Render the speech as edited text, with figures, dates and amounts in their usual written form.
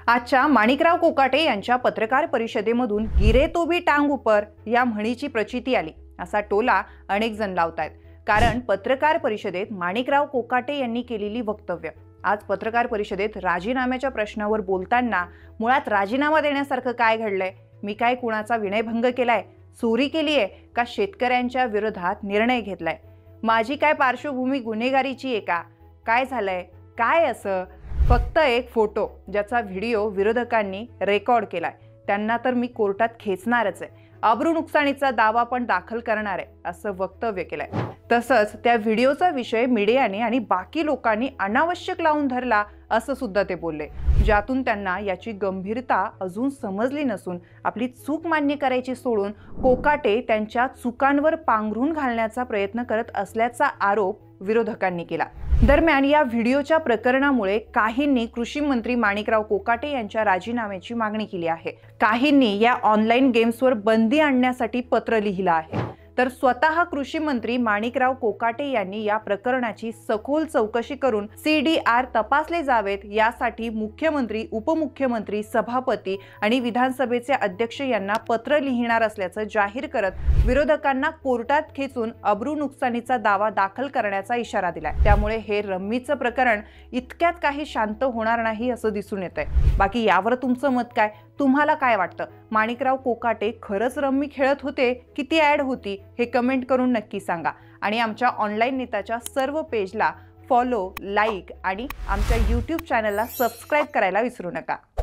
आजच्या माणिकराव कोकाटे यांच्या पत्रकार परिषदेमधून गिरे तो भी टांग ऊपर या म्हणीची प्रचिती आली असा टोला अनेक जण लावतायत। कारण पत्रकार परिषदेत माणिकराव कोकाटे यांनी केलेली वक्तव्य आज पत्रकार परिषदेत राजीनाम्याच्या प्रश्नावर बोलताना मुळात राजीनामा देण्यासारखं काय घडलंय, मी काय कुणाचा विनयभंग केलाय, चोरी केलीये का शेतकऱ्यांच्या विरोधात निर्णय घेतलाय, माझी काय पार्श्वभूमी गुन्हेगारीची आहे का, काय झालंय, काय असं फक्त एक फोटो ज्याचा व्हिडिओ विरोधकांनी रेकॉर्ड केलाय त्यांना तर मी कोर्टात खेचणारच आहे, अब्रू नुकसानीचा दावा पण दाखल करणार आहे असं वक्तव्य केलंय। तसंच त्या व्हिडिओचा विषय मीडियाने आणि बाकी लोकांनी अनावश्यक लावून धरला असं सुद्धा ते बोलले, ज्यातून त्यांना याची गंभीरता अजून समजली नसून आपली चूक मान्य करायची सोडून कोकाटे त्यांच्या चुकांवर पांघरून घालण्याचा प्रयत्न करत असल्याचा आरोप विरोधकांनी केला। दरम्यान या व्हिडिओच्या प्रकरणामुळे काहींनी कृषी मंत्री माणिकराव कोकाटे यांच्या राजीनाम्याची मागणी केली आहे, काहींनी या ऑनलाईन गेम्सवर बंदी आणण्यासाठी पत्र लिहिलं आहे, तर स्वतः कृषी मंत्री माणिकराव कोकाटे यांनी या प्रकरणाची सखोल चौकशी करून CDR तपासले जावेत यासाठी मुख्यमंत्री, उपमुख्यमंत्री, सभापती आणि विधानसभेचे अध्यक्ष यांना पत्र लिहिणार असल्याचं जाहीर करत विरोधकांना कोर्टात खेचून अब्रू नुकसानीचा दावा दाखल करण्याचा इशारा दिलाय। त्यामुळे हे रम्मीचं प्रकरण इतक्यात काही शांत होणार नाही असं दिसून येतंय। बाकी यावर तुमचं मत काय, तुम्हाला काय वाटतं, माणिकराव कोकाटे खरंच रम्मी खेळत होते की ती ॲड होती, हे कमेंट करून नक्की सांगा। आणि आमच्या ऑनलाईन नेताच्या सर्व पेजला फॉलो, लाईक आणि आमच्या YouTube चॅनलला सबस्क्राईब करायला विसरू नका।